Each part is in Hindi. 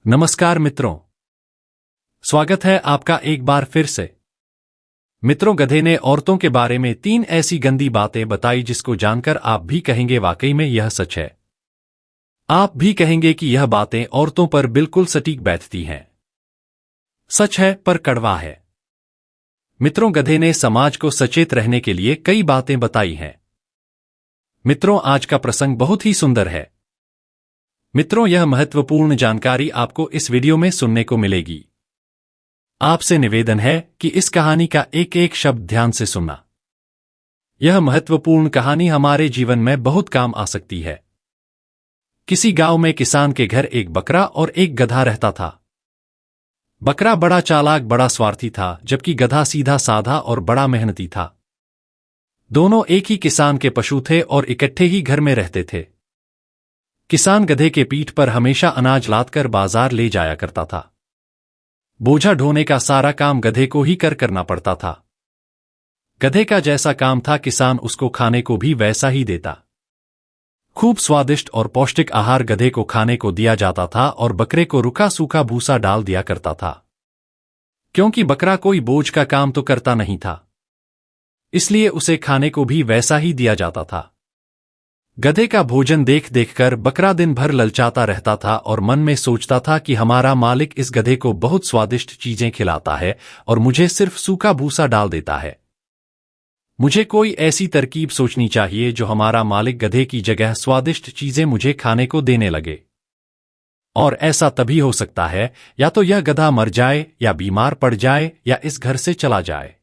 नमस्कार मित्रों, स्वागत है आपका एक बार फिर से। मित्रों, गधे ने औरतों के बारे में 3 ऐसी गंदी बातें बताई जिसको जानकर आप भी कहेंगे वाकई में यह सच है। आप भी कहेंगे कि यह बातें औरतों पर बिल्कुल सटीक बैठती हैं। सच है पर कड़वा है। मित्रों, गधे ने समाज को सचेत रहने के लिए कई बातें बताई हैं। मित्रों, आज का प्रसंग बहुत ही सुंदर है। मित्रों, यह महत्वपूर्ण जानकारी आपको इस वीडियो में सुनने को मिलेगी। आपसे निवेदन है कि इस कहानी का एक एक शब्द ध्यान से सुनना। यह महत्वपूर्ण कहानी हमारे जीवन में बहुत काम आ सकती है। किसी गांव में किसान के घर एक बकरा और एक गधा रहता था। बकरा बड़ा चालाक, बड़ा स्वार्थी था, जबकि गधा सीधा साधा और बड़ा मेहनती था। दोनों एक ही किसान के पशु थे और इकट्ठे ही घर में रहते थे। किसान गधे के पीठ पर हमेशा अनाज लादकर बाजार ले जाया करता था। बोझा ढोने का सारा काम गधे को ही करना पड़ता था। गधे का जैसा काम था, किसान उसको खाने को भी वैसा ही देता। खूब स्वादिष्ट और पौष्टिक आहार गधे को खाने को दिया जाता था और बकरे को रूखा सूखा भूसा डाल दिया करता था। क्योंकि बकरा कोई बोझ का काम तो करता नहीं था, इसलिए उसे खाने को भी वैसा ही दिया जाता था। गधे का भोजन देख देखकर बकरा दिन भर ललचाता रहता था और मन में सोचता था कि हमारा मालिक इस गधे को बहुत स्वादिष्ट चीजें खिलाता है और मुझे सिर्फ सूखा भूसा डाल देता है। मुझे कोई ऐसी तरकीब सोचनी चाहिए जो हमारा मालिक गधे की जगह स्वादिष्ट चीजें मुझे खाने को देने लगे। और ऐसा तभी हो सकता है या तो यह गधा मर जाए या बीमार पड़ जाए या इस घर से चला जाए।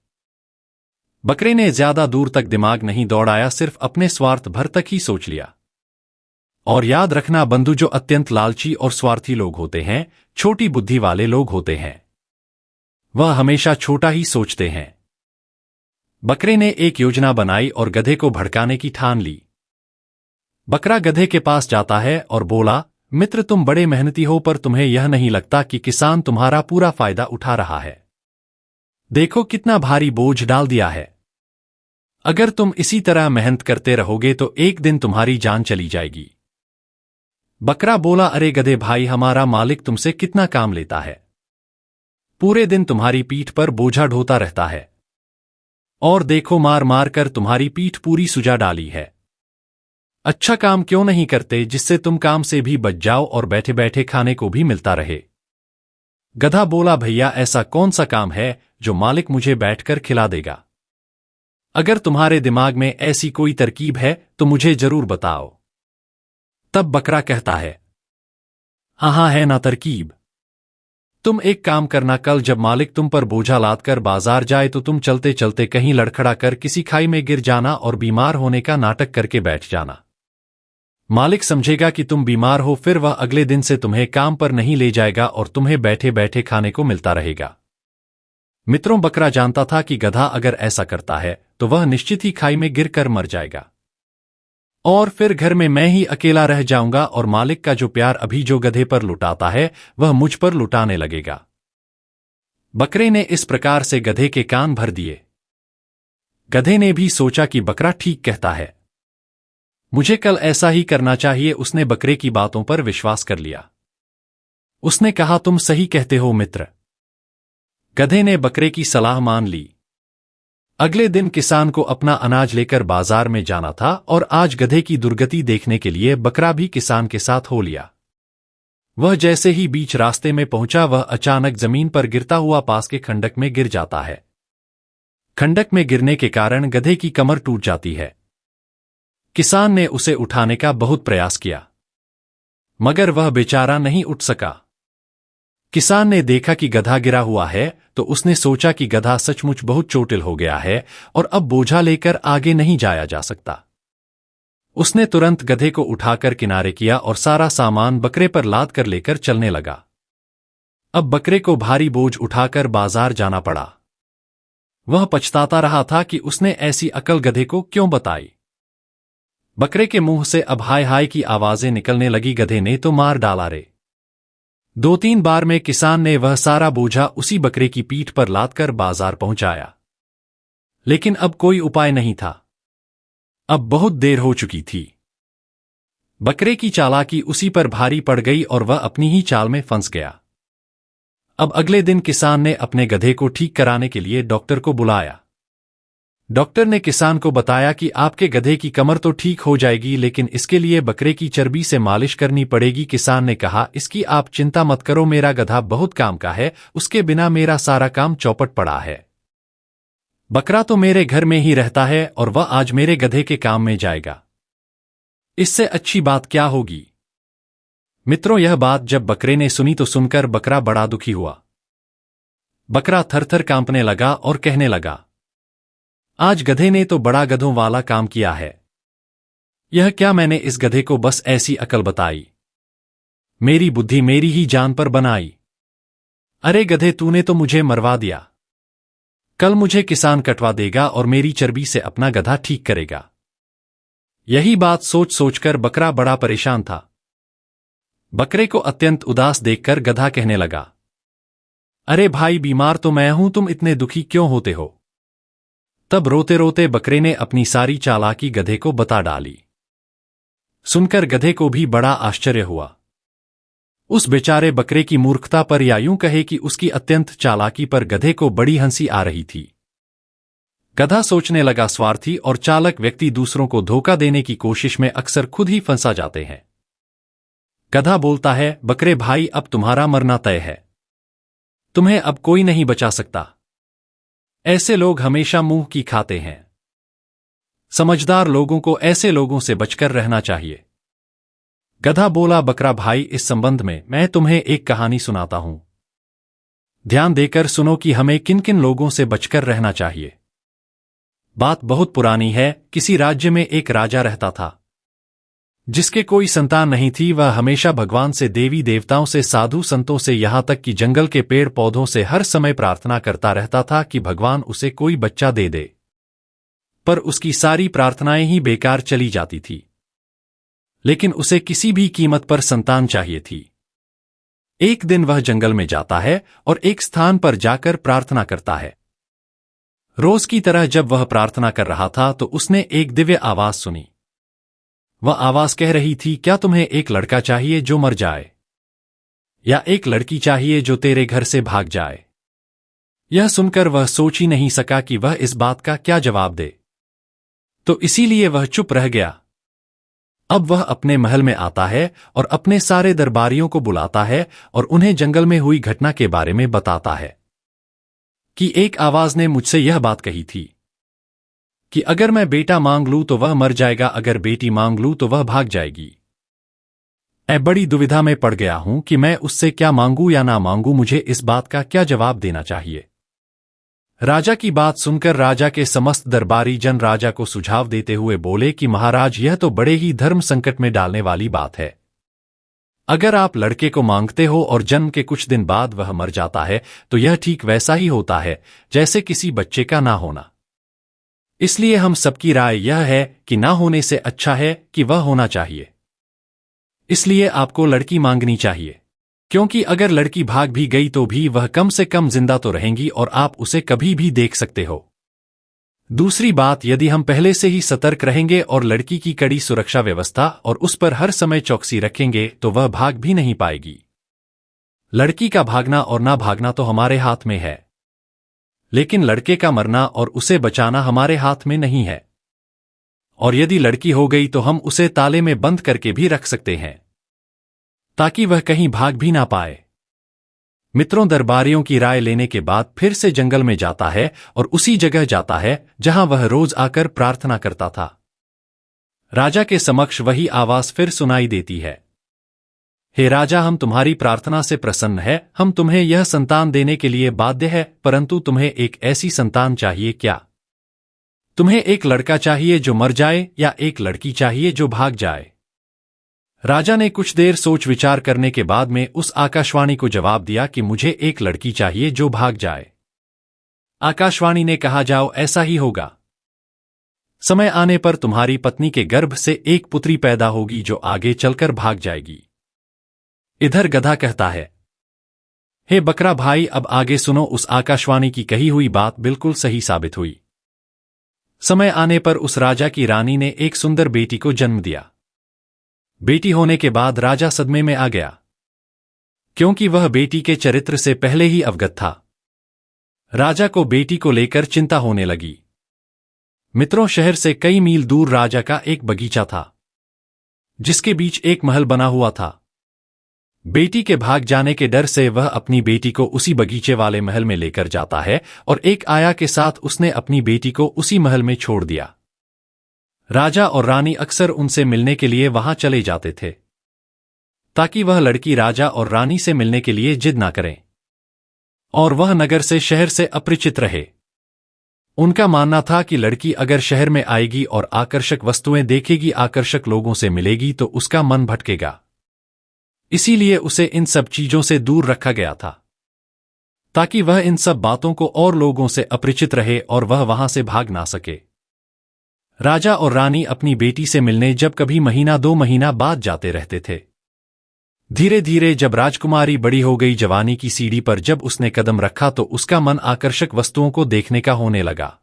बकरे ने ज्यादा दूर तक दिमाग नहीं दौड़ाया, सिर्फ अपने स्वार्थ भर तक ही सोच लिया। और याद रखना बंधु, जो अत्यंत लालची और स्वार्थी लोग होते हैं, छोटी बुद्धि वाले लोग होते हैं, वह हमेशा छोटा ही सोचते हैं। बकरे ने एक योजना बनाई और गधे को भड़काने की ठान ली। बकरा गधे के पास जाता है और बोला, मित्र, तुम बड़े मेहनती हो, पर तुम्हें यह नहीं लगता कि किसान तुम्हारा पूरा फायदा उठा रहा है? देखो कितना भारी बोझ डाल दिया है। अगर तुम इसी तरह मेहनत करते रहोगे तो एक दिन तुम्हारी जान चली जाएगी। बकरा बोला, अरे गधे भाई, हमारा मालिक तुमसे कितना काम लेता है? पूरे दिन तुम्हारी पीठ पर बोझा ढोता रहता है और देखो मार मार कर तुम्हारी पीठ पूरी सुजा डाली है। अच्छा काम क्यों नहीं करते जिससे तुम काम से भी बच जाओ और बैठे बैठे खाने को भी मिलता रहे? गधा बोला, भैया, ऐसा कौन सा काम है जो मालिक मुझे बैठकर खिला देगा? अगर तुम्हारे दिमाग में ऐसी कोई तरकीब है तो मुझे जरूर बताओ। तब बकरा कहता है, हाँ है ना तरकीब। तुम एक काम करना, कल जब मालिक तुम पर बोझा लादकर बाजार जाए तो तुम चलते चलते कहीं लड़खड़ा कर किसी खाई में गिर जाना और बीमार होने का नाटक करके बैठ जाना। मालिक समझेगा कि तुम बीमार हो, फिर वह अगले दिन से तुम्हें काम पर नहीं ले जाएगा और तुम्हें बैठे बैठे खाने को मिलता रहेगा। मित्रों, बकरा जानता था कि गधा अगर ऐसा करता है तो वह निश्चित ही खाई में गिरकर मर जाएगा और फिर घर में मैं ही अकेला रह जाऊंगा और मालिक का जो प्यार अभी जो गधे पर लुटाता है वह मुझ पर लुटाने लगेगा। बकरे ने इस प्रकार से गधे के कान भर दिए। गधे ने भी सोचा कि बकरा ठीक कहता है, मुझे कल ऐसा ही करना चाहिए। उसने बकरे की बातों पर विश्वास कर लिया। उसने कहा, तुम सही कहते हो मित्र। गधे ने बकरे की सलाह मान ली। अगले दिन किसान को अपना अनाज लेकर बाजार में जाना था और आज गधे की दुर्गति देखने के लिए बकरा भी किसान के साथ हो लिया। वह जैसे ही बीच रास्ते में पहुंचा, वह अचानक जमीन पर गिरता हुआ पास के खंडक में गिर जाता है। खंडक में गिरने के कारण गधे की कमर टूट जाती है। किसान ने उसे उठाने का बहुत प्रयास किया, मगर वह बेचारा नहीं उठ सका। किसान ने देखा कि गधा गिरा हुआ है तो उसने सोचा कि गधा सचमुच बहुत चोटिल हो गया है और अब बोझा लेकर आगे नहीं जाया जा सकता। उसने तुरंत गधे को उठाकर किनारे किया और सारा सामान बकरे पर लाद कर लेकर चलने लगा। अब बकरे को भारी बोझ उठाकर बाजार जाना पड़ा। वह पछताता रहा था कि उसने ऐसी अकल गधे को क्यों बताई। बकरे के मुंह से अब हाय हाय की आवाजें निकलने लगी, गधे ने तो मार डाला रे। 2-3 बार में किसान ने वह सारा बोझा उसी बकरे की पीठ पर लादकर बाजार पहुंचाया, लेकिन अब कोई उपाय नहीं था। अब बहुत देर हो चुकी थी। बकरे की चालाकी उसी पर भारी पड़ गई और वह अपनी ही चाल में फंस गया। अब अगले दिन किसान ने अपने गधे को ठीक कराने के लिए डॉक्टर को बुलाया। डॉक्टर ने किसान को बताया कि आपके गधे की कमर तो ठीक हो जाएगी, लेकिन इसके लिए बकरे की चर्बी से मालिश करनी पड़ेगी। किसान ने कहा, इसकी आप चिंता मत करो, मेरा गधा बहुत काम का है, उसके बिना मेरा सारा काम चौपट पड़ा है। बकरा तो मेरे घर में ही रहता है और वह आज मेरे गधे के काम में जाएगा। इससे अच्छी बात क्या होगी। मित्रों, यह बात जब बकरे ने सुनी तो सुनकर बकरा बड़ा दुखी हुआ। बकरा थर-थर कांपने लगा और कहने लगा, आज गधे ने तो बड़ा गधों वाला काम किया है। यह क्या, मैंने इस गधे को बस ऐसी अकल बताई, मेरी बुद्धि मेरी ही जान पर बनाई। अरे गधे, तूने तो मुझे मरवा दिया। कल मुझे किसान कटवा देगा और मेरी चर्बी से अपना गधा ठीक करेगा। यही बात सोच सोचकर बकरा बड़ा परेशान था। बकरे को अत्यंत उदास देखकर गधा कहने लगा, अरे भाई, बीमार तो मैं हूं, तुम इतने दुखी क्यों होते हो। तब रोते रोते बकरे ने अपनी सारी चालाकी गधे को बता डाली। सुनकर गधे को भी बड़ा आश्चर्य हुआ। उस बेचारे बकरे की मूर्खता पर, या यूं कहे कि उसकी अत्यंत चालाकी पर, गधे को बड़ी हंसी आ रही थी। गधा सोचने लगा, स्वार्थी और चालाक व्यक्ति दूसरों को धोखा देने की कोशिश में अक्सर खुद ही फंसा जाते हैं। गधा बोलता है, बकरे भाई, अब तुम्हारा मरना तय है, तुम्हें अब कोई नहीं बचा सकता। ऐसे लोग हमेशा मुंह की खाते हैं। समझदार लोगों को ऐसे लोगों से बचकर रहना चाहिए। गधा बोला, बकरा भाई, इस संबंध में मैं तुम्हें एक कहानी सुनाता हूं। ध्यान देकर सुनो कि हमें किन किन लोगों से बचकर रहना चाहिए। बात बहुत पुरानी है। किसी राज्य में एक राजा रहता था, जिसके कोई संतान नहीं थी। वह हमेशा भगवान से, देवी देवताओं से, साधु संतों से, यहां तक कि जंगल के पेड़ पौधों से हर समय प्रार्थना करता रहता था कि भगवान उसे कोई बच्चा दे दे। पर उसकी सारी प्रार्थनाएं ही बेकार चली जाती थी। लेकिन उसे किसी भी कीमत पर संतान चाहिए थी। एक दिन वह जंगल में जाता है और एक स्थान पर जाकर प्रार्थना करता है। रोज की तरह जब वह प्रार्थना कर रहा था तो उसने एक दिव्य आवाज सुनी। वह आवाज कह रही थी, क्या तुम्हें एक लड़का चाहिए जो मर जाए, या एक लड़की चाहिए जो तेरे घर से भाग जाए। यह सुनकर वह सोच ही नहीं सका कि वह इस बात का क्या जवाब दे, तो इसीलिए वह चुप रह गया। अब वह अपने महल में आता है और अपने सारे दरबारियों को बुलाता है और उन्हें जंगल में हुई घटना के बारे में बताता है कि एक आवाज ने मुझसे यह बात कही थी कि अगर मैं बेटा मांग लूं तो वह मर जाएगा, अगर बेटी मांग लूं तो वह भाग जाएगी। मैं बड़ी दुविधा में पड़ गया हूं कि मैं उससे क्या मांगूं या ना मांगूं, मुझे इस बात का क्या जवाब देना चाहिए। राजा की बात सुनकर राजा के समस्त दरबारी जन राजा को सुझाव देते हुए बोले कि महाराज, यह तो बड़े ही धर्म संकट में डालने वाली बात है। अगर आप लड़के को मांगते हो और जन्म के कुछ दिन बाद वह मर जाता है तो यह ठीक वैसा ही होता है जैसे किसी बच्चे का ना होना। इसलिए हम सबकी राय यह है कि ना होने से अच्छा है कि वह होना चाहिए। इसलिए आपको लड़की मांगनी चाहिए, क्योंकि अगर लड़की भाग भी गई तो भी वह कम से कम जिंदा तो रहेंगी और आप उसे कभी भी देख सकते हो। दूसरी बात, यदि हम पहले से ही सतर्क रहेंगे और लड़की की कड़ी सुरक्षा व्यवस्था और उस पर हर समय चौकसी रखेंगे तो वह भाग भी नहीं पाएगी। लड़की का भागना और ना भागना तो हमारे हाथ में है, लेकिन लड़के का मरना और उसे बचाना हमारे हाथ में नहीं है। और यदि लड़की हो गई तो हम उसे ताले में बंद करके भी रख सकते हैं ताकि वह कहीं भाग भी ना पाए। मित्रों, दरबारियों की राय लेने के बाद फिर से जंगल में जाता है और उसी जगह जाता है जहां वह रोज आकर प्रार्थना करता था। राजा के समक्ष वही आवाज फिर सुनाई देती है, हे राजा, हम तुम्हारी प्रार्थना से प्रसन्न है, हम तुम्हें यह संतान देने के लिए बाध्य है, परंतु तुम्हें एक ऐसी संतान चाहिए क्या? तुम्हें एक लड़का चाहिए जो मर जाए या एक लड़की चाहिए जो भाग जाए? राजा ने कुछ देर सोच विचार करने के बाद में उस आकाशवाणी को जवाब दिया कि मुझे एक लड़की चाहिए जो भाग जाए। आकाशवाणी ने कहा, जाओ, ऐसा ही होगा। समय आने पर तुम्हारी पत्नी के गर्भ से एक पुत्री पैदा होगी जो आगे चलकर भाग जाएगी। इधर गधा कहता है, हे बकरा भाई, अब आगे सुनो। उस आकाशवाणी की कही हुई बात बिल्कुल सही साबित हुई। समय आने पर उस राजा की रानी ने एक सुंदर बेटी को जन्म दिया। बेटी होने के बाद राजा सदमे में आ गया, क्योंकि वह बेटी के चरित्र से पहले ही अवगत था। राजा को बेटी को लेकर चिंता होने लगी। मित्रों, शहर से कई मील दूर राजा का एक बगीचा था, जिसके बीच एक महल बना हुआ था। बेटी के भाग जाने के डर से वह अपनी बेटी को उसी बगीचे वाले महल में लेकर जाता है और एक आया के साथ उसने अपनी बेटी को उसी महल में छोड़ दिया। राजा और रानी अक्सर उनसे मिलने के लिए वहां चले जाते थे, ताकि वह लड़की राजा और रानी से मिलने के लिए जिद ना करें और वह नगर से शहर से अपरिचित रहे। उनका मानना था कि लड़की अगर शहर में आएगी और आकर्षक वस्तुएं देखेगी, आकर्षक लोगों से मिलेगी, तो उसका मन भटकेगा। इसीलिए उसे इन सब चीजों से दूर रखा गया था, ताकि वह इन सब बातों को और लोगों से अपरिचित रहे और वह वहां से भाग ना सके। राजा और रानी अपनी बेटी से मिलने जब कभी महीना 2 महीना बाद जाते रहते थे। धीरे धीरे जब राजकुमारी बड़ी हो गई, जवानी की सीढ़ी पर जब उसने कदम रखा तो उसका मन आकर्षक वस्तुओं को देखने का होने लगा।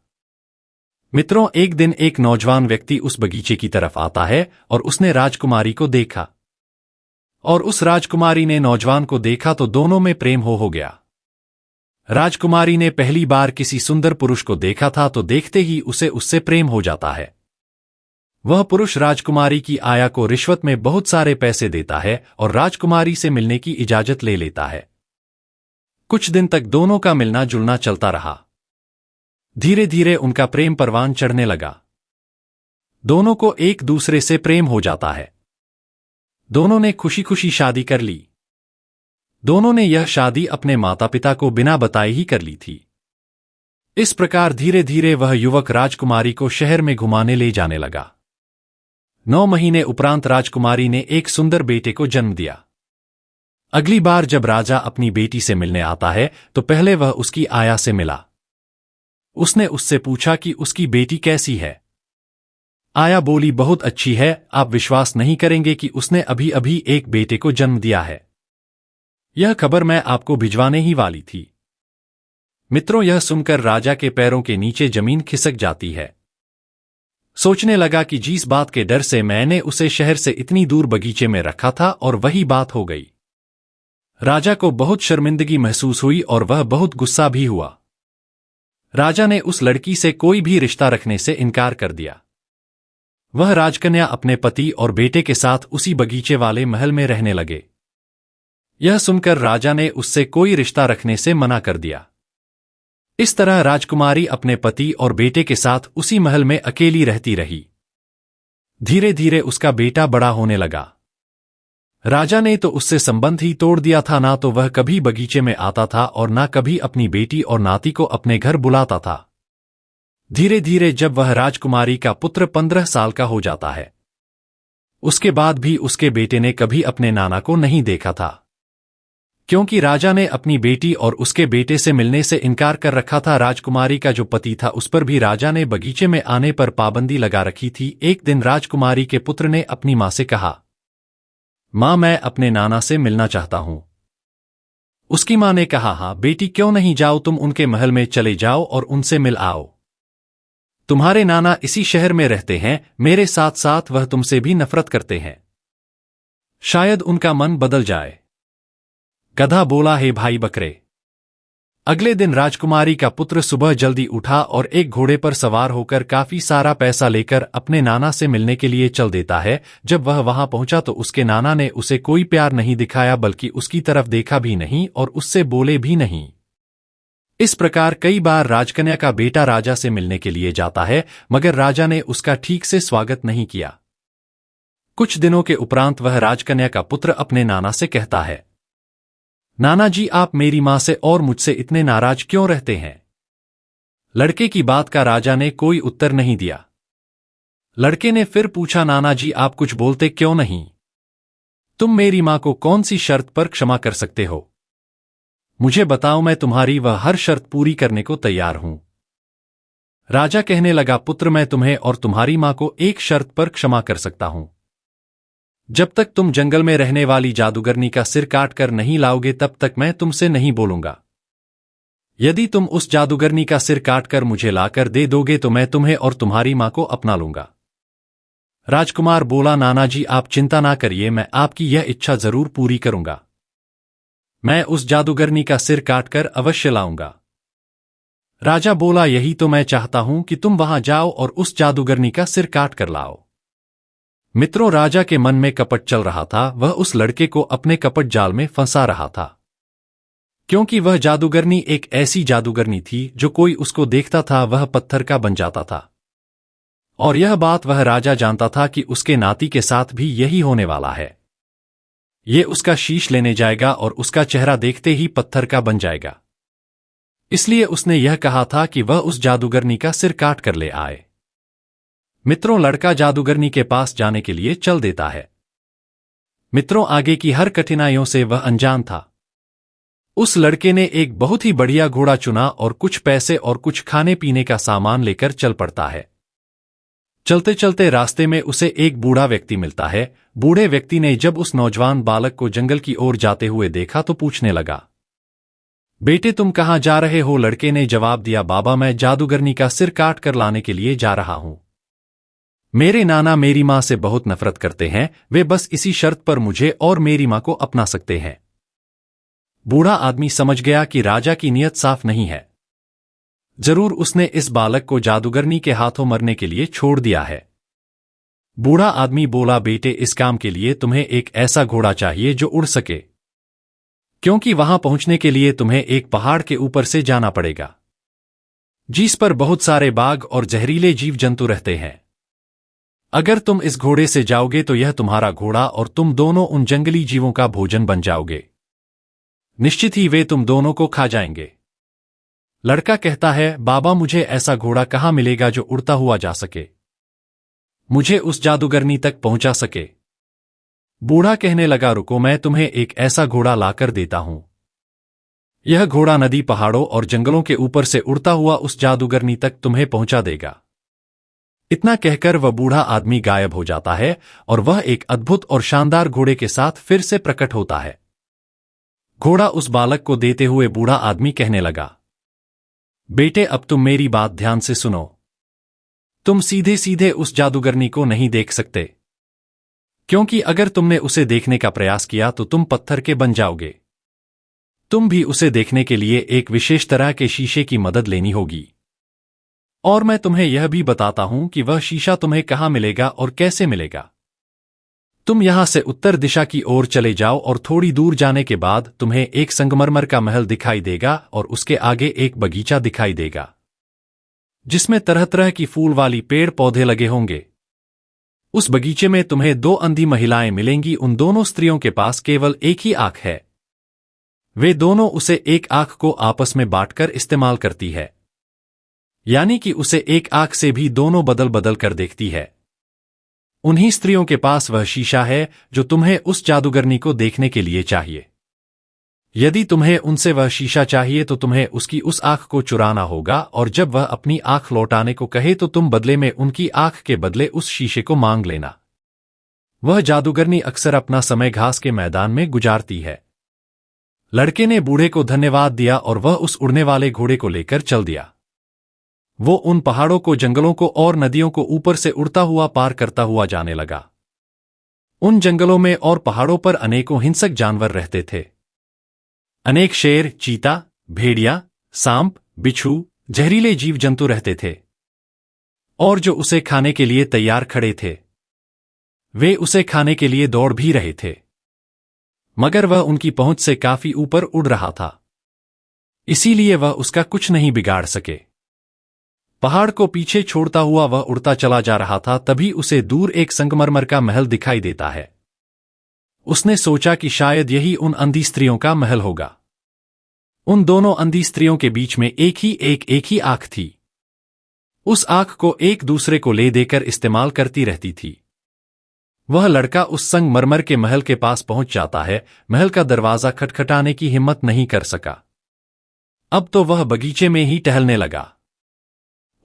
मित्रों, एक दिन एक नौजवान व्यक्ति उस बगीचे की तरफ आता है और उसने राजकुमारी को देखा और उस राजकुमारी ने नौजवान को देखा तो दोनों में प्रेम हो गया। राजकुमारी ने पहली बार किसी सुंदर पुरुष को देखा था तो देखते ही उसे उससे प्रेम हो जाता है। वह पुरुष राजकुमारी की आया को रिश्वत में बहुत सारे पैसे देता है और राजकुमारी से मिलने की इजाजत ले लेता है। कुछ दिन तक दोनों का मिलना जुलना चलता रहा। धीरे धीरे उनका प्रेम परवान चढ़ने लगा। दोनों को एक दूसरे से प्रेम हो जाता है। दोनों ने खुशी खुशी शादी कर ली। दोनों ने यह शादी अपने माता पिता को बिना बताए ही कर ली थी। इस प्रकार धीरे धीरे वह युवक राजकुमारी को शहर में घुमाने ले जाने लगा। 9 महीने उपरांत राजकुमारी ने एक सुंदर बेटे को जन्म दिया। अगली बार जब राजा अपनी बेटी से मिलने आता है तो पहले वह उसकी आया से मिला। उसने उससे पूछा कि उसकी बेटी कैसी है। आया बोली, बहुत अच्छी है। आप विश्वास नहीं करेंगे कि उसने अभी अभी एक बेटे को जन्म दिया है। यह खबर मैं आपको भिजवाने ही वाली थी। मित्रों, यह सुनकर राजा के पैरों के नीचे जमीन खिसक जाती है। सोचने लगा कि जिस बात के डर से मैंने उसे शहर से इतनी दूर बगीचे में रखा था और वही बात हो गई। राजा को बहुत शर्मिंदगी महसूस हुई और वह बहुत गुस्सा भी हुआ। राजा ने उस लड़की से कोई भी रिश्ता रखने से इनकार कर दिया। वह राजकन्या अपने पति और बेटे के साथ उसी बगीचे वाले महल में रहने लगे। यह सुनकर राजा ने उससे कोई रिश्ता रखने से मना कर दिया। इस तरह राजकुमारी अपने पति और बेटे के साथ उसी महल में अकेली रहती रही। धीरे धीरे उसका बेटा बड़ा होने लगा। राजा ने तो उससे संबंध ही तोड़ दिया था। ना तो वह कभी बगीचे में आता था और ना कभी अपनी बेटी और नाती को अपने घर बुलाता था। धीरे धीरे जब वह राजकुमारी का पुत्र 15 साल का हो जाता है, उसके बाद भी उसके बेटे ने कभी अपने नाना को नहीं देखा था, क्योंकि राजा ने अपनी बेटी और उसके बेटे से मिलने से इनकार कर रखा था। राजकुमारी का जो पति था उस पर भी राजा ने बगीचे में आने पर पाबंदी लगा रखी थी। एक दिन राजकुमारी के पुत्र ने अपनी मां से कहा, मां, मैं अपने नाना से मिलना चाहता हूं। उसकी मां ने कहा, हाँ बेटी, क्यों नहीं, जाओ, तुम उनके महल में चले जाओ और उनसे मिल आओ। तुम्हारे नाना इसी शहर में रहते हैं, मेरे साथ साथ वह तुमसे भी नफरत करते हैं। शायद उनका मन बदल जाए। गधा बोला, हे भाई बकरे। अगले दिन राजकुमारी का पुत्र सुबह जल्दी उठा और एक घोड़े पर सवार होकर काफी सारा पैसा लेकर अपने नाना से मिलने के लिए चल देता है। जब वह वहां पहुंचा तो उसके नाना ने उसे कोई प्यार नहीं दिखाया, बल्कि उसकी तरफ देखा भी नहीं और उससे बोले भी नहीं। इस प्रकार कई बार राजकन्या का बेटा राजा से मिलने के लिए जाता है, मगर राजा ने उसका ठीक से स्वागत नहीं किया। कुछ दिनों के उपरांत वह राजकन्या का पुत्र अपने नाना से कहता है, नाना जी, आप मेरी मां से और मुझसे इतने नाराज क्यों रहते हैं? लड़के की बात का राजा ने कोई उत्तर नहीं दिया। लड़के ने फिर पूछा, नाना जी, आप कुछ बोलते क्यों नहीं? तुम मेरी मां को कौन सी शर्त पर क्षमा कर सकते हो? मुझे बताओ, मैं तुम्हारी वह हर शर्त पूरी करने को तैयार हूं। राजा कहने लगा, पुत्र, मैं तुम्हें और तुम्हारी मां को एक शर्त पर क्षमा कर सकता हूं। जब तक तुम जंगल में रहने वाली जादूगरनी का सिर काट कर नहीं लाओगे तब तक मैं तुमसे नहीं बोलूंगा। यदि तुम उस जादूगरनी का सिर काट कर मुझे लाकर दे दोगे तो मैं तुम्हें और तुम्हारी मां को अपना लूंगा। राजकुमार बोला, नाना जी आप चिंता ना करिए, मैं आपकी यह इच्छा जरूर पूरी करूंगा। मैं उस जादूगरनी का सिर काटकर अवश्य लाऊंगा। राजा बोला, यही तो मैं चाहता हूं कि तुम वहां जाओ और उस जादूगरनी का सिर काट कर लाओ। मित्रों, राजा के मन में कपट चल रहा था। वह उस लड़के को अपने कपट जाल में फंसा रहा था, क्योंकि वह जादूगरनी एक ऐसी जादूगरनी थी जो कोई उसको देखता था वह पत्थर का बन जाता था। और यह बात वह राजा जानता था कि उसके नाती के साथ भी यही होने वाला है। ये उसका शीश लेने जाएगा और उसका चेहरा देखते ही पत्थर का बन जाएगा। इसलिए उसने यह कहा था कि वह उस जादूगरनी का सिर काट कर ले आए। मित्रों, लड़का जादूगरनी के पास जाने के लिए चल देता है। मित्रों, आगे की हर कठिनाइयों से वह अनजान था। उस लड़के ने एक बहुत ही बढ़िया घोड़ा चुना और कुछ पैसे और कुछ खाने पीने का सामान लेकर चल पड़ता है। चलते चलते रास्ते में उसे एक बूढ़ा व्यक्ति मिलता है। बूढ़े व्यक्ति ने जब उस नौजवान बालक को जंगल की ओर जाते हुए देखा तो पूछने लगा, बेटे तुम कहाँ जा रहे हो? लड़के ने जवाब दिया, बाबा मैं जादूगरनी का सिर काट कर लाने के लिए जा रहा हूं। मेरे नाना मेरी मां से बहुत नफरत करते हैं, वे बस इसी शर्त पर मुझे और मेरी मां को अपना सकते हैं। बूढ़ा आदमी समझ गया कि राजा की नीयत साफ नहीं है। जरूर उसने इस बालक को जादूगरनी के हाथों मरने के लिए छोड़ दिया है। बूढ़ा आदमी बोला, बेटे इस काम के लिए तुम्हें एक ऐसा घोड़ा चाहिए जो उड़ सके, क्योंकि वहां पहुंचने के लिए तुम्हें एक पहाड़ के ऊपर से जाना पड़ेगा, जिस पर बहुत सारे बाघ और जहरीले जीव जंतु रहते हैं। अगर तुम इस घोड़े से जाओगे तो यह तुम्हारा घोड़ा और तुम दोनों उन जंगली जीवों का भोजन बन जाओगे। निश्चित ही वे तुम दोनों को खा जाएंगे। लड़का कहता है, बाबा मुझे ऐसा घोड़ा कहाँ मिलेगा जो उड़ता हुआ जा सके, मुझे उस जादूगरनी तक पहुंचा सके। बूढ़ा कहने लगा, रुको मैं तुम्हें एक ऐसा घोड़ा लाकर देता हूं। यह घोड़ा नदी, पहाड़ों और जंगलों के ऊपर से उड़ता हुआ उस जादूगरनी तक तुम्हें पहुंचा देगा। इतना कहकर वह बूढ़ा आदमी गायब हो जाता है और वह एक अद्भुत और शानदार घोड़े के साथ फिर से प्रकट होता है। घोड़ा उस बालक को देते हुए बूढ़ा आदमी कहने लगा, बेटे अब तुम मेरी बात ध्यान से सुनो। तुम सीधे सीधे उस जादूगरनी को नहीं देख सकते, क्योंकि अगर तुमने उसे देखने का प्रयास किया तो तुम पत्थर के बन जाओगे। तुम भी उसे देखने के लिए एक विशेष तरह के शीशे की मदद लेनी होगी। और मैं तुम्हें यह भी बताता हूं कि वह शीशा तुम्हें कहां मिलेगा और कैसे मिलेगा। तुम यहां से उत्तर दिशा की ओर चले जाओ और थोड़ी दूर जाने के बाद तुम्हें एक संगमरमर का महल दिखाई देगा और उसके आगे एक बगीचा दिखाई देगा, जिसमें तरह तरह की फूल वाली पेड़ पौधे लगे होंगे। उस बगीचे में तुम्हें दो अंधी महिलाएं मिलेंगी। उन दोनों स्त्रियों के पास केवल एक ही आंख है। वे दोनों उसे एक आंख को आपस में बांटकर इस्तेमाल करती है, यानी कि उसे एक आंख से भी दोनों बदल बदल कर देखती है। उन्हीं स्त्रियों के पास वह शीशा है जो तुम्हें उस जादूगरनी को देखने के लिए चाहिए। यदि तुम्हें उनसे वह शीशा चाहिए तो तुम्हें उसकी उस आंख को चुराना होगा, और जब वह अपनी आंख लौटाने को कहे तो तुम बदले में उनकी आंख के बदले उस शीशे को मांग लेना। वह जादूगरनी अक्सर अपना समय घास के मैदान में गुजारती है। लड़के ने बूढ़े को धन्यवाद दिया और वह उस उड़ने वाले घोड़े को लेकर चल दिया। वो उन पहाड़ों को, जंगलों को और नदियों को ऊपर से उड़ता हुआ पार करता हुआ जाने लगा। उन जंगलों में और पहाड़ों पर अनेकों हिंसक जानवर रहते थे। अनेक शेर, चीता, भेड़िया, सांप, बिच्छू, जहरीले जीव जंतु रहते थे, और जो उसे खाने के लिए तैयार खड़े थे। वे उसे खाने के लिए दौड़ भी रहे थे, मगर वह उनकी पहुंच से काफी ऊपर उड़ रहा था, इसीलिए वह उसका कुछ नहीं बिगाड़ सके। पहाड़ को पीछे छोड़ता हुआ वह उड़ता चला जा रहा था। तभी उसे दूर एक संगमरमर का महल दिखाई देता है। उसने सोचा कि शायद यही उन अंधी स्त्रियों का महल होगा। उन दोनों अंधी स्त्रियों के बीच में एक ही आंख थी। उस आंख को एक दूसरे को ले देकर इस्तेमाल करती रहती थी। वह लड़का उस संगमरमर के महल के पास पहुंच जाता है। महल का दरवाजा खटखटाने की हिम्मत नहीं कर सका। अब तो वह बगीचे में ही टहलने लगा।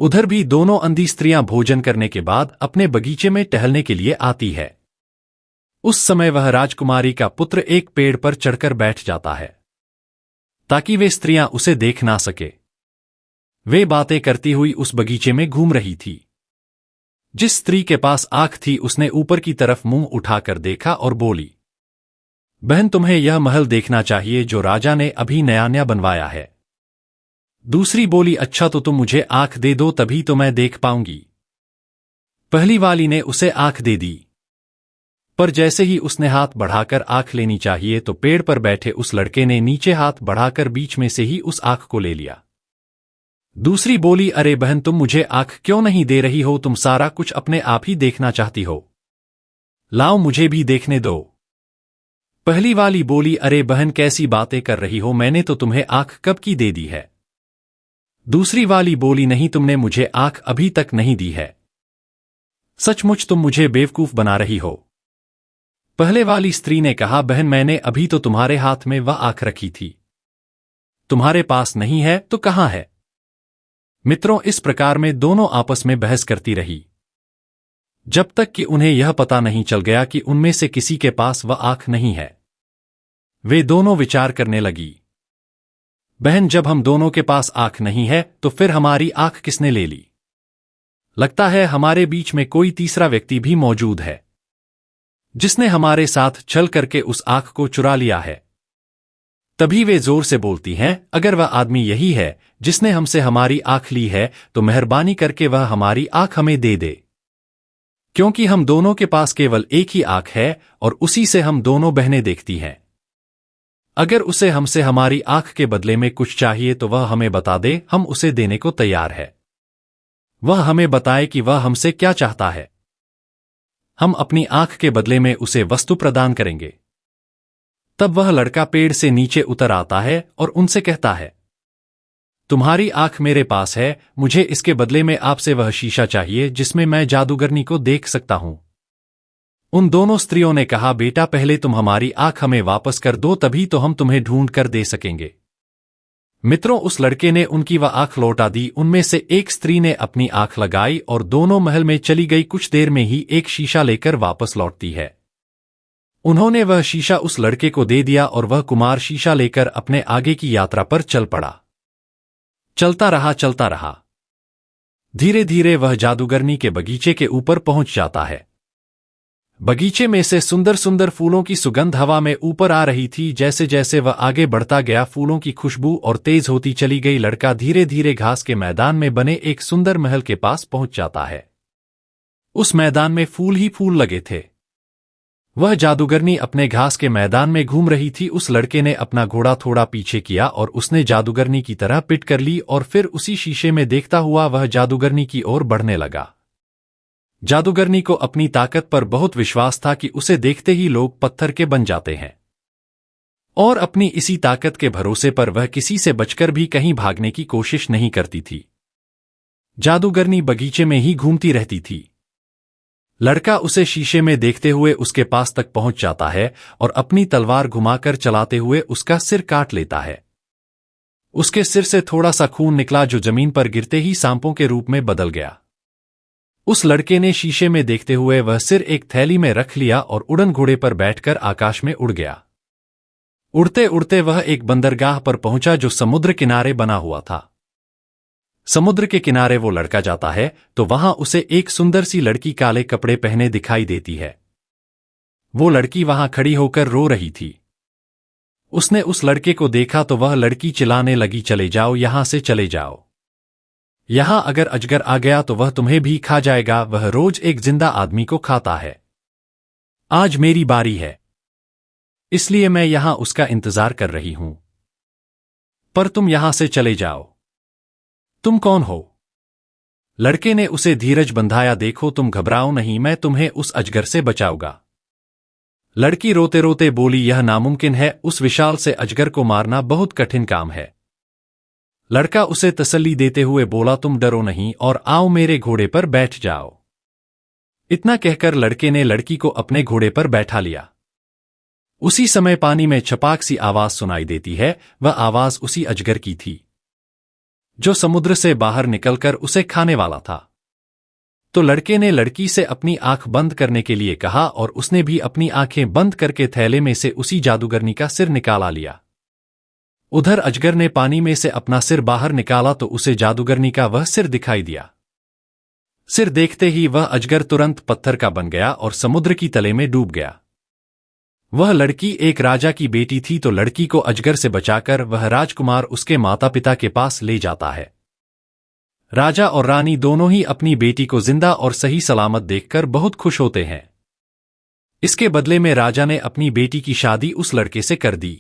उधर भी दोनों अंधी स्त्रियां भोजन करने के बाद अपने बगीचे में टहलने के लिए आती है। उस समय वह राजकुमारी का पुत्र एक पेड़ पर चढ़कर बैठ जाता है, ताकि वे स्त्रियां उसे देख ना सके। वे बातें करती हुई उस बगीचे में घूम रही थी। जिस स्त्री के पास आंख थी उसने ऊपर की तरफ मुंह उठाकर देखा और बोली, बहन तुम्हें यह महल देखना चाहिए जो राजा ने अभी नया नया बनवाया है। दूसरी बोली, अच्छा तो तुम मुझे आंख दे दो तभी तो मैं देख पाऊंगी। पहली वाली ने उसे आंख दे दी, पर जैसे ही उसने हाथ बढ़ाकर आंख लेनी चाहिए तो पेड़ पर बैठे उस लड़के ने नीचे हाथ बढ़ाकर बीच में से ही उस आंख को ले लिया। दूसरी बोली, अरे बहन तुम मुझे आंख क्यों नहीं दे रही हो, तुम सारा कुछ अपने आप ही देखना चाहती हो, लाओ मुझे भी देखने दो। पहली वाली बोली, अरे बहन कैसी बातें कर रही हो, मैंने तो तुम्हें आंख कब की दे दी है। दूसरी वाली बोली, नहीं तुमने मुझे आंख अभी तक नहीं दी है, सचमुच तुम मुझे बेवकूफ बना रही हो। पहले वाली स्त्री ने कहा, बहन मैंने अभी तो तुम्हारे हाथ में वह आंख रखी थी, तुम्हारे पास नहीं है तो कहां है। मित्रों, इस प्रकार में दोनों आपस में बहस करती रही जब तक कि उन्हें यह पता नहीं चल गया कि उनमें से किसी के पास वह आंख नहीं है। वे दोनों विचार करने लगी, बहन जब हम दोनों के पास आंख नहीं है तो फिर हमारी आंख किसने ले ली। लगता है हमारे बीच में कोई तीसरा व्यक्ति भी मौजूद है जिसने हमारे साथ छल करके उस आंख को चुरा लिया है। तभी वे जोर से बोलती हैं, अगर वह आदमी यही है जिसने हमसे हमारी आंख ली है तो मेहरबानी करके वह हमारी आंख हमें दे दे, क्योंकि हम दोनों के पास केवल एक ही आंख है और उसी से हम दोनों बहनें देखती हैं। अगर उसे हमसे हमारी आंख के बदले में कुछ चाहिए तो वह हमें बता दे, हम उसे देने को तैयार है। वह हमें बताए कि वह हमसे क्या चाहता है, हम अपनी आंख के बदले में उसे वस्तु प्रदान करेंगे। तब वह लड़का पेड़ से नीचे उतर आता है और उनसे कहता है, तुम्हारी आंख मेरे पास है, मुझे इसके बदले में आपसे वह शीशा चाहिए जिसमें मैं जादूगरनी को देख सकता हूं। उन दोनों स्त्रियों ने कहा, बेटा पहले तुम हमारी आंख हमें वापस कर दो तभी तो हम तुम्हें ढूंढ कर दे सकेंगे। मित्रों, उस लड़के ने उनकी वह आंख लौटा दी। उनमें से एक स्त्री ने अपनी आंख लगाई और दोनों महल में चली गई। कुछ देर में ही एक शीशा लेकर वापस लौटती है। उन्होंने वह शीशा उस लड़के को दे दिया और वह कुमार शीशा लेकर अपने आगे की यात्रा पर चल पड़ा। चलता रहा। धीरे धीरे वह जादूगरनी के बगीचे के ऊपर पहुंच जाता है। बगीचे में से सुंदर सुंदर फूलों की सुगंध हवा में ऊपर आ रही थी। जैसे जैसे वह आगे बढ़ता गया फूलों की खुशबू और तेज होती चली गई। लड़का धीरे धीरे घास के मैदान में बने एक सुंदर महल के पास पहुंच जाता है। उस मैदान में फूल ही फूल लगे थे। वह जादूगरनी अपने घास के मैदान में घूम रही थी। उस लड़के ने अपना घोड़ा थोड़ा पीछे किया और उसने जादूगरनी की तरह पिट कर ली और फिर उसी शीशे में देखता हुआ वह जादूगरनी की ओर बढ़ने लगा। जादूगरनी को अपनी ताकत पर बहुत विश्वास था कि उसे देखते ही लोग पत्थर के बन जाते हैं, और अपनी इसी ताकत के भरोसे पर वह किसी से बचकर भी कहीं भागने की कोशिश नहीं करती थी। जादूगरनी बगीचे में ही घूमती रहती थी। लड़का उसे शीशे में देखते हुए उसके पास तक पहुंच जाता है और अपनी तलवार घुमाकर चलाते हुए उसका सिर काट लेता है। उसके सिर से थोड़ा सा खून निकला जो जमीन पर गिरते ही सांपों के रूप में बदल गया। उस लड़के ने शीशे में देखते हुए वह सिर एक थैली में रख लिया और उड़न घोड़े पर बैठकर आकाश में उड़ गया। उड़ते उड़ते वह एक बंदरगाह पर पहुंचा जो समुद्र किनारे बना हुआ था। समुद्र के किनारे वो लड़का जाता है तो वहां उसे एक सुंदर सी लड़की काले कपड़े पहने दिखाई देती है। वो लड़की वहां खड़ी होकर रो रही थी। उसने उस लड़के को देखा तो वह लड़की चिल्लाने लगी, चले जाओ, यहां से चले जाओ। यहां अगर अजगर आ गया तो वह तुम्हें भी खा जाएगा। वह रोज एक जिंदा आदमी को खाता है। आज मेरी बारी है, इसलिए मैं यहां उसका इंतजार कर रही हूं। पर तुम यहां से चले जाओ। तुम कौन हो? लड़के ने उसे धीरज बंधाया, देखो तुम घबराओ नहीं, मैं तुम्हें उस अजगर से बचाऊंगा। लड़की रोते रोते बोली, यह नामुमकिन है, उस विशाल से अजगर को मारना बहुत कठिन काम है। लड़का उसे तसल्ली देते हुए बोला, तुम डरो नहीं और आओ मेरे घोड़े पर बैठ जाओ। इतना कहकर लड़के ने लड़की को अपने घोड़े पर बैठा लिया। उसी समय पानी में छपाक सी आवाज सुनाई देती है। वह आवाज उसी अजगर की थी जो समुद्र से बाहर निकलकर उसे खाने वाला था। तो लड़के ने लड़की से अपनी आंख बंद करने के लिए कहा और उसने भी अपनी आंखें बंद करके थैले में से उसी जादूगरनी का सिर निकाला लिया। उधर अजगर ने पानी में से अपना सिर बाहर निकाला तो उसे जादूगरनी का वह सिर दिखाई दिया। सिर देखते ही वह अजगर तुरंत पत्थर का बन गया और समुद्र की तले में डूब गया। वह लड़की एक राजा की बेटी थी, तो लड़की को अजगर से बचाकर वह राजकुमार उसके माता पिता के पास ले जाता है। राजा और रानी दोनों ही अपनी बेटी को जिंदा और सही सलामत देखकर बहुत खुश होते हैं। इसके बदले में राजा ने अपनी बेटी की शादी उस लड़के से कर दी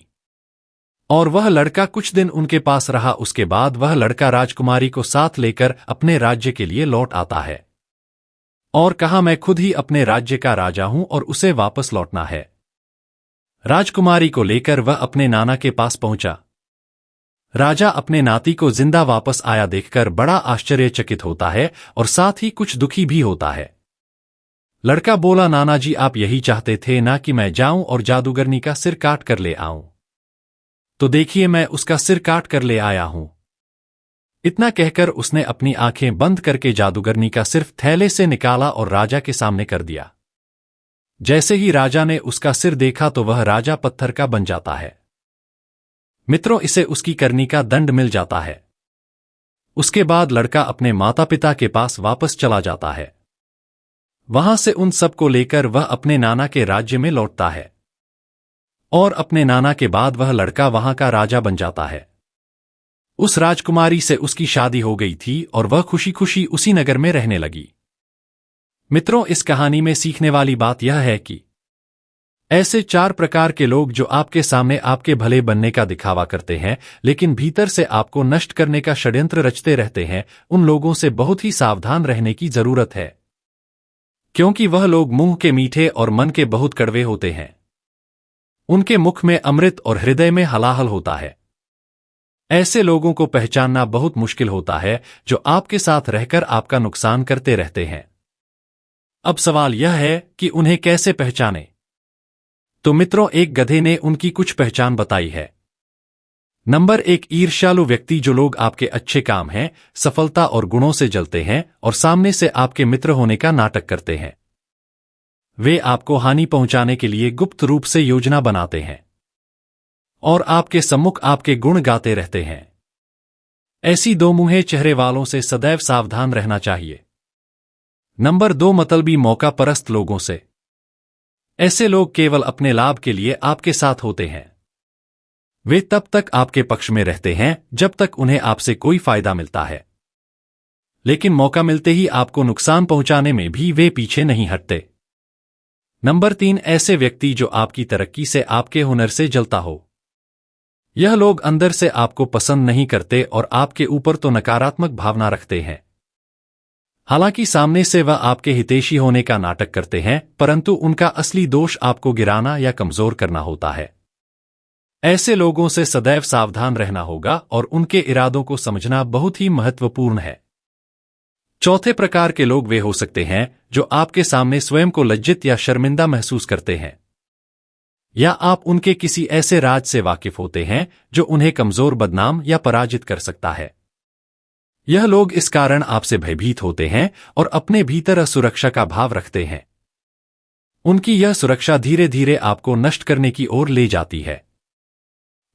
और वह लड़का कुछ दिन उनके पास रहा। उसके बाद वह लड़का राजकुमारी को साथ लेकर अपने राज्य के लिए लौट आता है और कहा, मैं खुद ही अपने राज्य का राजा हूं और उसे वापस लौटना है। राजकुमारी को लेकर वह अपने नाना के पास पहुंचा। राजा अपने नाती को जिंदा वापस आया देखकर बड़ा आश्चर्यचकित होता है और साथ ही कुछ दुखी भी होता है। लड़का बोला, नाना जी, आप यही चाहते थे ना कि मैं जाऊं और जादूगरनी का सिर काट कर ले आऊं? तो देखिए, मैं उसका सिर काट कर ले आया हूं। इतना कहकर उसने अपनी आंखें बंद करके जादूगरनी का सिर्फ थैले से निकाला और राजा के सामने कर दिया। जैसे ही राजा ने उसका सिर देखा तो वह राजा पत्थर का बन जाता है। मित्रों, इसे उसकी करनी का दंड मिल जाता है। उसके बाद लड़का अपने माता पिता के पास वापस चला जाता है। वहां से उन सब को लेकर वह अपने नाना के राज्य में लौटता है और अपने नाना के बाद वह लड़का वहां का राजा बन जाता है। उस राजकुमारी से उसकी शादी हो गई थी और वह खुशी खुशी उसी नगर में रहने लगी। मित्रों, इस कहानी में सीखने वाली बात यह है कि ऐसे 4 प्रकार के लोग जो आपके सामने आपके भले बनने का दिखावा करते हैं लेकिन भीतर से आपको नष्ट करने का षड्यंत्र रचते रहते हैं, उन लोगों से बहुत ही सावधान रहने की जरूरत है, क्योंकि वह लोग मुंह के मीठे और मन के बहुत कड़वे होते हैं। उनके मुख में अमृत और हृदय में हलाहल होता है। ऐसे लोगों को पहचानना बहुत मुश्किल होता है जो आपके साथ रहकर आपका नुकसान करते रहते हैं। अब सवाल यह है कि उन्हें कैसे पहचानें? तो मित्रों, एक गधे ने उनकी कुछ पहचान बताई है। नंबर 1, ईर्ष्यालु व्यक्ति, जो लोग आपके अच्छे काम हैं, सफलता और गुणों से जलते हैं और सामने से आपके मित्र होने का नाटक करते हैं। वे आपको हानि पहुंचाने के लिए गुप्त रूप से योजना बनाते हैं और आपके सम्मुख आपके गुण गाते रहते हैं। ऐसी 2 मुंहे चेहरे वालों से सदैव सावधान रहना चाहिए। नंबर 2, मतलबी मौका परस्त लोगों से। ऐसे लोग केवल अपने लाभ के लिए आपके साथ होते हैं। वे तब तक आपके पक्ष में रहते हैं जब तक उन्हें आपसे कोई फायदा मिलता है, लेकिन मौका मिलते ही आपको नुकसान पहुंचाने में भी वे पीछे नहीं हटते। नंबर 3, ऐसे व्यक्ति जो आपकी तरक्की से, आपके हुनर से जलता हो। यह लोग अंदर से आपको पसंद नहीं करते और आपके ऊपर तो नकारात्मक भावना रखते हैं। हालांकि सामने से वह आपके हितैषी होने का नाटक करते हैं, परंतु उनका असली दोष आपको गिराना या कमजोर करना होता है। ऐसे लोगों से सदैव सावधान रहना होगा और उनके इरादों को समझना बहुत ही महत्वपूर्ण है। चौथे प्रकार के लोग वे हो सकते हैं जो आपके सामने स्वयं को लज्जित या शर्मिंदा महसूस करते हैं, या आप उनके किसी ऐसे राज से वाकिफ होते हैं जो उन्हें कमजोर, बदनाम या पराजित कर सकता है। यह लोग इस कारण आपसे भयभीत होते हैं और अपने भीतर असुरक्षा का भाव रखते हैं। उनकी यह सुरक्षा धीरे धीरे आपको नष्ट करने की ओर ले जाती है,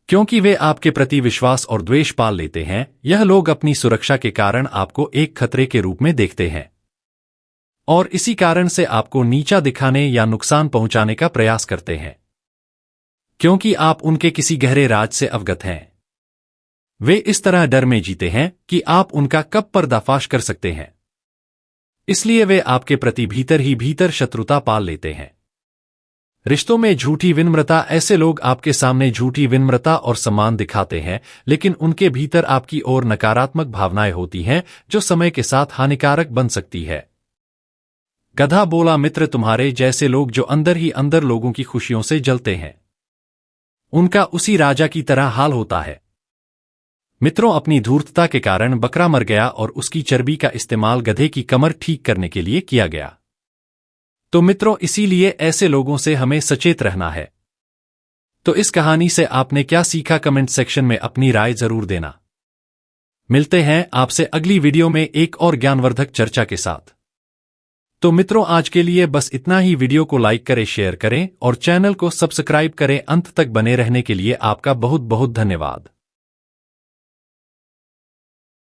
क्योंकि वे आपके प्रति विश्वास और द्वेष पाल लेते हैं। यह लोग अपनी सुरक्षा के कारण आपको एक खतरे के रूप में देखते हैं और इसी कारण से आपको नीचा दिखाने या नुकसान पहुंचाने का प्रयास करते हैं, क्योंकि आप उनके किसी गहरे राज से अवगत हैं। वे इस तरह डर में जीते हैं कि आप उनका कब पर्दाफाश कर सकते हैं, इसलिए वे आपके प्रति भीतर ही भीतर शत्रुता पाल लेते हैं। रिश्तों में झूठी विनम्रता, ऐसे लोग आपके सामने झूठी विनम्रता और सम्मान दिखाते हैं, लेकिन उनके भीतर आपकी ओर नकारात्मक भावनाएं होती हैं जो समय के साथ हानिकारक बन सकती है। गधा बोला, मित्र, तुम्हारे जैसे लोग जो अंदर ही अंदर लोगों की खुशियों से जलते हैं, उनका उसी राजा की तरह हाल होता है। मित्रों, अपनी धूर्तता के कारण बकरा मर गया और उसकी चर्बी का इस्तेमाल गधे की कमर ठीक करने के लिए किया गया। तो मित्रों, इसीलिए ऐसे लोगों से हमें सचेत रहना है। तो इस कहानी से आपने क्या सीखा, कमेंट सेक्शन में अपनी राय जरूर देना। मिलते हैं आपसे अगली वीडियो में एक और ज्ञानवर्धक चर्चा के साथ। तो मित्रों, आज के लिए बस इतना ही। वीडियो को लाइक करें, शेयर करें और चैनल को सब्सक्राइब करें। अंत तक बने रहने के लिए आपका बहुत बहुत धन्यवाद।